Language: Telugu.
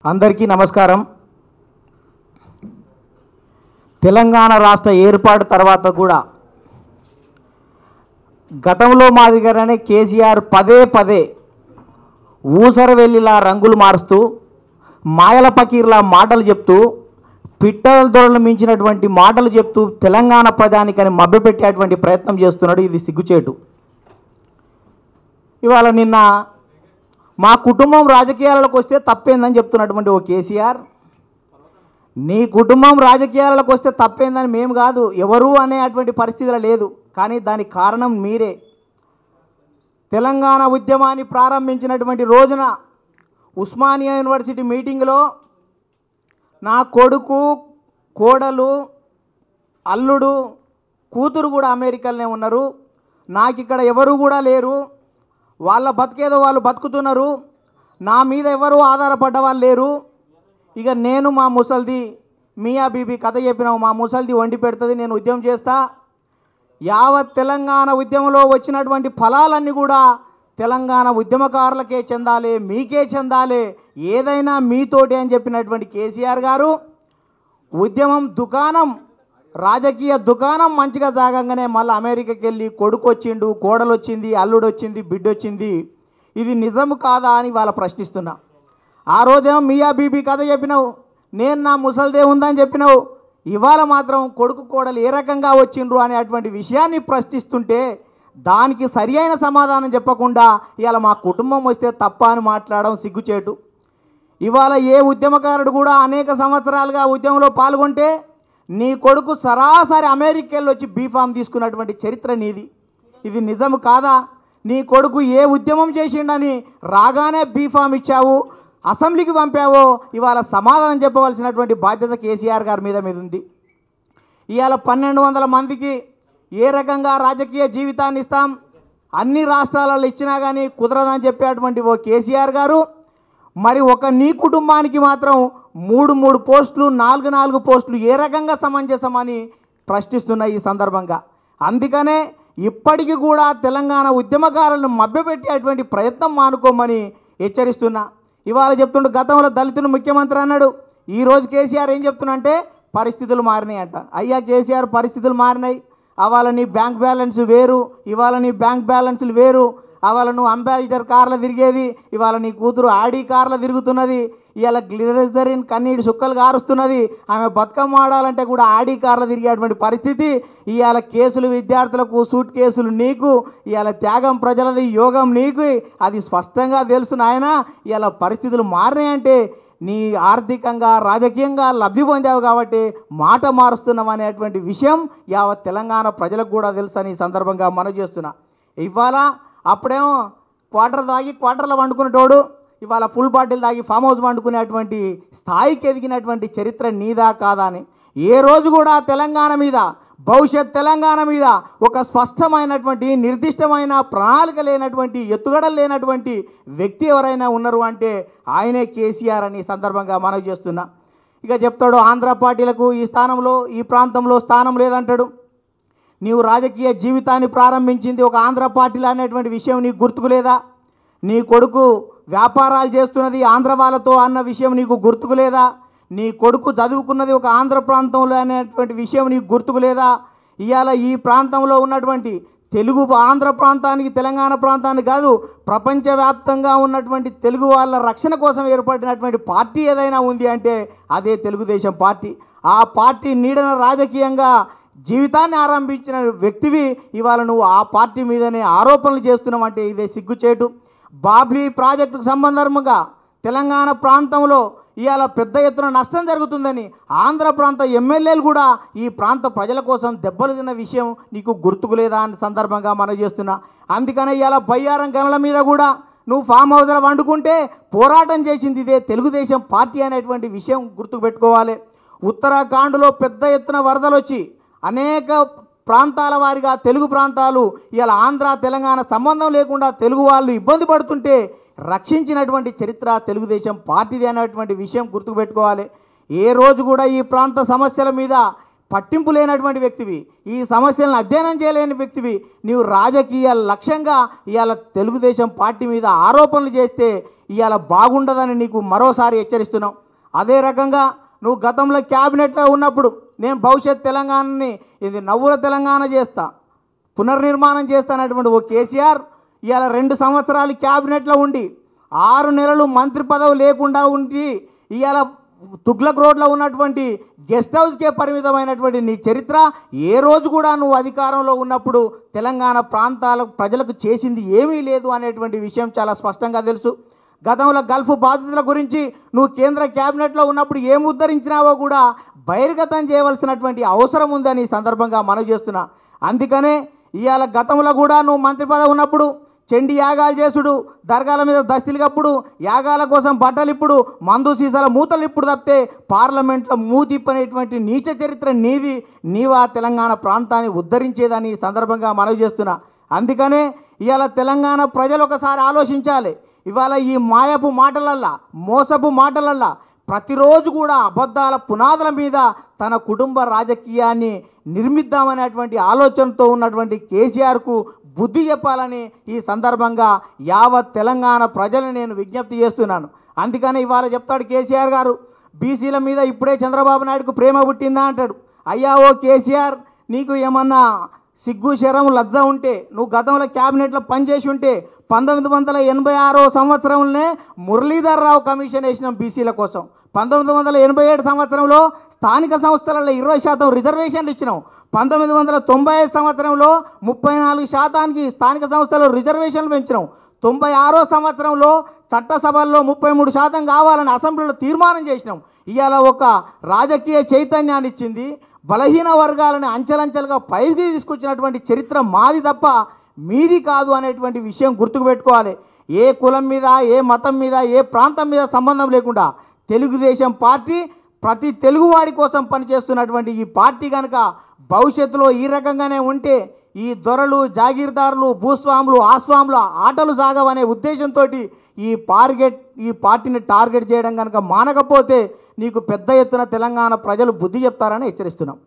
అందరికీ నమస్కారం. తెలంగాణ రాష్ట్ర ఏర్పాటు తర్వాత కూడా గతంలో మాదిరిగానే కేసీఆర్ పదే పదే ఊసరవెల్లిలా రంగులు మారుస్తూ మాయల పకీర్లా మాటలు చెప్తూ పిట్టల దొరలు మించినటువంటి మాటలు చెప్తూ తెలంగాణ ప్రజానికని మభ్యపెట్టేటువంటి ప్రయత్నం చేస్తున్నాడు. ఇది సిగ్గుచేటు. ఇవాళ నిన్న మా కుటుంబం రాజకీయాలకు వస్తే తప్పేందని చెప్తున్నటువంటి ఓ కేసీఆర్, నీ కుటుంబం రాజకీయాలకు వస్తే తప్పేందని మేము కాదు, ఎవరు అనేటువంటి పరిస్థితులు లేదు. కానీ దానికి కారణం మీరే. తెలంగాణ ఉద్యమాన్ని ప్రారంభించినటువంటి రోజున ఉస్మానియా యూనివర్సిటీ మీటింగ్లో నా కొడుకు, కోడలు, అల్లుడు, కూతురు కూడా అమెరికాలోనే ఉన్నారు, నాకు ఇక్కడ ఎవరు కూడా లేరు, వాళ్ళ బతికేదో వాళ్ళు బతుకుతున్నారు, నా మీద ఎవరు ఆధారపడ్డ వాళ్ళు లేరు, ఇక నేను మా ముసల్ది మియా బీబీ కథ చెప్పినావు, మా ముసల్ది వండి పెడుతుంది, నేను ఉద్యమం చేస్తా, యావత్ తెలంగాణ ఉద్యమంలో వచ్చినటువంటి ఫలాలన్నీ కూడా తెలంగాణ ఉద్యమకారులకే చెందాలి, మీకే చెందాలి, ఏదైనా మీతోటి అని చెప్పినటువంటి కేసీఆర్ గారు ఉద్యమం దుకాణం, రాజకీయ దుకాణం మంచిగా సాగంగానే మళ్ళీ అమెరికాకి వెళ్ళి కొడుకు వచ్చిండు, కోడలు వచ్చింది, అల్లుడు వచ్చింది, బిడ్డ వచ్చింది. ఇది నిజము కాదా అని వాళ్ళ ప్రశ్నిస్తున్నా. ఆ రోజేమో మియా బీబీ కథ చెప్పినావు, నేను నా ముసల్దే ఉందని చెప్పినావు, ఇవాళ మాత్రం కొడుకు కోడలు ఏ రకంగా వచ్చిండ్రు అనేటువంటి విషయాన్ని ప్రశ్నిస్తుంటే దానికి సరి అయిన సమాధానం చెప్పకుండా ఇవాళ మా కుటుంబం వస్తే తప్ప అని మాట్లాడడం సిగ్గుచేటు. ఇవాళ ఏ ఉద్యమకారుడు కూడా అనేక సంవత్సరాలుగా ఉద్యమంలో పాల్గొంటే నీ కొడుకు సరాసరి అమెరికాలో వచ్చి బీఫామ్ తీసుకున్నటువంటి చరిత్ర నీది. ఇది నిజము కాదా? నీ కొడుకు ఏ ఉద్యమం చేసిండని రాగానే బీఫామ్ ఇచ్చావు, అసెంబ్లీకి పంపావో ఇవాళ సమాధానం చెప్పవలసినటువంటి బాధ్యత కేసీఆర్ గారి మీద ఉంది. ఇవాళ 1200 మందికి ఏ రకంగా రాజకీయ జీవితాన్ని ఇస్తాం, అన్ని రాష్ట్రాలలో ఇచ్చినా కానీ కుదరదని చెప్పేటువంటి ఓ కేసీఆర్ గారు మరి ఒక నీ కుటుంబానికి మాత్రం 3 పోస్టులు, 4 పోస్టులు ఏ రకంగా సమంజసమని ప్రశ్నిస్తున్న ఈ సందర్భంగా. అందుకనే ఇప్పటికీ కూడా తెలంగాణ ఉద్యమకారులను మభ్యపెట్టేటువంటి ప్రయత్నం మానుకోమని హెచ్చరిస్తున్నా. ఇవాళ చెప్తుండే గతంలో దళితులు ముఖ్యమంత్రి అన్నాడు, ఈరోజు కేసీఆర్ ఏం చెప్తున్నంటే పరిస్థితులు మారినాయి అంట. అయ్యా కేసీఆర్, పరిస్థితులు మారినాయి, అవాళ నీ బ్యాంక్ బ్యాలెన్స్ వేరు, ఇవాళ నీ బ్యాంక్ బ్యాలెన్స్లు వేరు, అవాళ నువ్వు అంబాసిడర్ కార్లో తిరిగేది, ఇవాళ నీ కూతురు ఆడి కార్లో తిరుగుతున్నది, ఇవాళ గ్లిజరిన్ కన్నీటి సుక్కలు కారుస్తున్నది, ఆమె బతుకమ్మ ఆడాలంటే కూడా ఆడి కార్లో తిరిగేటువంటి పరిస్థితి. ఇవాళ కేసులు విద్యార్థులకు, సూట్ కేసులు నీకు, ఇవాళ త్యాగం ప్రజలది, యోగం నీకు, అది స్పష్టంగా తెలుసు నాయన. ఇవాళ పరిస్థితులు మారినాయంటే నీ ఆర్థికంగా రాజకీయంగా లబ్ధి పొందావు కాబట్టి మాట మారుస్తున్నావు అనేటువంటి విషయం యావత్ తెలంగాణ ప్రజలకు కూడా తెలుసని ఈ సందర్భంగా మనవి చేస్తున్నా. ఇవాళ అప్పుడేమో క్వార్టర్ తాగి క్వార్టర్లో వండుకునేటోడు ఇవాళ ఫుల్ బాటిల్ తాగి ఫామ్ హౌస్ వండుకునేటువంటి స్థాయికి ఎదిగినటువంటి చరిత్ర నీదా కాదా అని ఏ రోజు కూడా తెలంగాణ మీద, భవిష్యత్ తెలంగాణ మీద ఒక స్పష్టమైనటువంటి నిర్దిష్టమైన ప్రణాళిక లేనటువంటి, ఎత్తుగడలు లేనటువంటి వ్యక్తి ఎవరైనా ఉన్నారు అంటే ఆయనే కేసీఆర్ అని సందర్భంగా మనవి చేస్తున్నా. ఇక చెప్తాడు ఆంధ్ర పార్టీలకు ఈ స్థానంలో, ఈ ప్రాంతంలో స్థానం లేదంటాడు. నీవు రాజకీయ జీవితాన్ని ప్రారంభించింది ఒక ఆంధ్ర పార్టీలో అనేటువంటి విషయం నీకు గుర్తుకు లేదా? నీ కొడుకు వ్యాపారాలు చేస్తున్నది ఆంధ్ర వాళ్ళతో అన్న విషయం నీకు గుర్తుకు లేదా? నీ కొడుకు చదువుకున్నది ఒక ఆంధ్ర ప్రాంతంలో అనేటువంటి విషయం నీకు గుర్తుకు లేదా? ఇవాళ ఈ ప్రాంతంలో ఉన్నటువంటి తెలుగు ఆంధ్ర ప్రాంతానికి, తెలంగాణ ప్రాంతానికి కాదు, ప్రపంచవ్యాప్తంగా ఉన్నటువంటి తెలుగు వాళ్ళ రక్షణ కోసం ఏర్పడినటువంటి పార్టీ ఏదైనా ఉంది అంటే అదే తెలుగుదేశం పార్టీ. ఆ పార్టీ నీడన రాజకీయంగా జీవితాన్ని ఆరంభించిన వ్యక్తివి ఇవాళ నువ్వు ఆ పార్టీ మీదనే ఆరోపణలు చేస్తున్నావంటే ఇదే సిగ్గుచేటు. బాబ్లీ ప్రాజెక్టుకు సంబంధంగా తెలంగాణ ప్రాంతంలో ఇవాళ పెద్ద ఎత్తున నష్టం జరుగుతుందని ఆంధ్ర ప్రాంత ఎమ్మెల్యేలు కూడా ఈ ప్రాంత ప్రజల కోసం దెబ్బలు తిన్న విషయం నీకు గుర్తుకు లేదా అని సందర్భంగా మనం చేస్తున్నా. అందుకనే ఇవాళ బయ్యారం గనుల మీద కూడా నువ్వు ఫామ్ హౌస్లో వండుకుంటే పోరాటం చేసింది ఇదే తెలుగుదేశం పార్టీ అనేటువంటి విషయం గుర్తుకు పెట్టుకోవాలి. ఉత్తరాఖండ్లో పెద్ద ఎత్తున వరదలు వచ్చి అనేక ప్రాంతాల వారిగా తెలుగు ప్రాంతాలు ఇలా ఆంధ్ర తెలంగాణ సంబంధం లేకుండా తెలుగు వాళ్ళు ఇబ్బంది పడుతుంటే రక్షించినటువంటి చరిత్ర తెలుగుదేశం పార్టీది అనేటువంటి విషయం గుర్తుపెట్టుకోవాలి. ఏ రోజు కూడా ఈ ప్రాంత సమస్యల మీద పట్టింపు లేనటువంటి వ్యక్తివి, ఈ సమస్యలను అధ్యయనం చేయలేని వ్యక్తివి, నీవు రాజకీయ లక్ష్యంగా ఇవాళ తెలుగుదేశం పార్టీ మీద ఆరోపణలు చేస్తే ఇవాళ బాగుండదని నీకు మరోసారి హెచ్చరిస్తున్నాం. అదే రకంగా నువ్వు గతంలో క్యాబినెట్లో ఉన్నప్పుడు నేను భవిష్యత్ తెలంగాణని ఇది నవ్వుల తెలంగాణ చేస్తా, పునర్నిర్మాణం చేస్తానటువంటి ఓ కేసీఆర్ ఇవాళ 2 సంవత్సరాలు క్యాబినెట్లో ఉండి 6 నెలలు మంత్రి పదవి లేకుండా ఉండి ఇవాళ తుగ్లక్ రోడ్లో ఉన్నటువంటి గెస్ట్ హౌస్కే పరిమితమైనటువంటి నీ చరిత్ర ఏ రోజు కూడా నువ్వు అధికారంలో ఉన్నప్పుడు తెలంగాణ ప్రాంతాల ప్రజలకు చేసింది ఏమీ లేదు అనేటువంటి విషయం చాలా స్పష్టంగా తెలుసు. గతంలో గల్ఫ్ బాధితుల గురించి నువ్వు కేంద్ర క్యాబినెట్లో ఉన్నప్పుడు ఏం ఉద్ధరించినావో కూడా బహిర్గతం చేయవలసినటువంటి అవసరం ఉందని ఈ సందర్భంగా మనవి చేస్తున్నా. అందుకనే ఇవాళ గతంలో కూడా నువ్వు మంత్రి పదవి ఉన్నప్పుడు చెండి యాగాలు చేసుడు, దర్గాల మీద దస్తీలుగప్పుడు, యాగాల కోసం బట్టలు ఇప్పుడు, మందు సీసాల మూతలు ఇప్పుడు తప్పితే పార్లమెంట్లో మూతిప్పనేటువంటి నీచ చరిత్ర నీది. నీవా తెలంగాణ ప్రాంతాన్ని ఉద్ధరించేదని ఈ సందర్భంగా మనవి చేస్తున్నా. అందుకనే ఇవాళ తెలంగాణ ప్రజలు ఒకసారి ఆలోచించాలి. ఇవాళ ఈ మాయపు మాటలల్లా, మోసపు మాటలల్లా ప్రతిరోజు కూడా అబద్ధాల పునాదుల మీద తన కుటుంబ రాజకీయాన్ని నిర్మిద్దామనేటువంటి ఆలోచనతో ఉన్నటువంటి కేసీఆర్కు బుద్ధి చెప్పాలని ఈ సందర్భంగా యావత్ తెలంగాణ ప్రజలను నేను విజ్ఞప్తి చేస్తున్నాను. అందుకని ఇవాళ చెప్తాడు కేసీఆర్ గారు, బీసీల మీద ఇప్పుడే చంద్రబాబు నాయుడుకు ప్రేమ పుట్టిందా అంటాడు. అయ్యా ఓ కేసీఆర్, నీకు ఏమన్నా సిగ్గు శరం లజ్జ ఉంటే నువ్వు గతంలో క్యాబినెట్లో పనిచేసి ఉంటే 1986 సంవత్సరంలోనే మురళీధర్ రావు కమిషన్ వేసినాం బీసీల కోసం. 1987 సంవత్సరంలో స్థానిక సంస్థలలో 20% రిజర్వేషన్లు ఇచ్చినాం. 1995 సంవత్సరంలో 34% స్థానిక సంస్థల్లో రిజర్వేషన్లు పెంచినాం. 96 సంవత్సరంలో చట్టసభల్లో 33% కావాలని అసెంబ్లీలో తీర్మానం చేసినాం. ఇవాళ ఒక రాజకీయ చైతన్యాన్ని ఇచ్చింది, బలహీన వర్గాలను అంచెలంచెలుగా పైకి తీసుకొచ్చినటువంటి చరిత్ర మాది తప్ప మీది కాదు అనేటువంటి విషయం గుర్తుకుపెట్టుకోవాలి. ఏ కులం మీద, ఏ మతం మీద, ఏ ప్రాంతం మీద సంబంధం లేకుండా తెలుగుదేశం పార్టీ ప్రతి తెలుగువాడి కోసం పనిచేస్తున్నటువంటి ఈ పార్టీ కనుక భవిష్యత్తులో ఈ రకంగానే ఉంటే ఈ దొరలు, జాగీర్దారులు, భూస్వాములు, ఆస్వాముల ఆటలు సాగవనే ఉద్దేశంతో ఈ పార్టీని టార్గెట్ చేయడం కనుక మానకపోతే నీకు పెద్ద ఎత్తున తెలంగాణ ప్రజలు బుద్ధి చెప్తారని హెచ్చరిస్తున్నాం.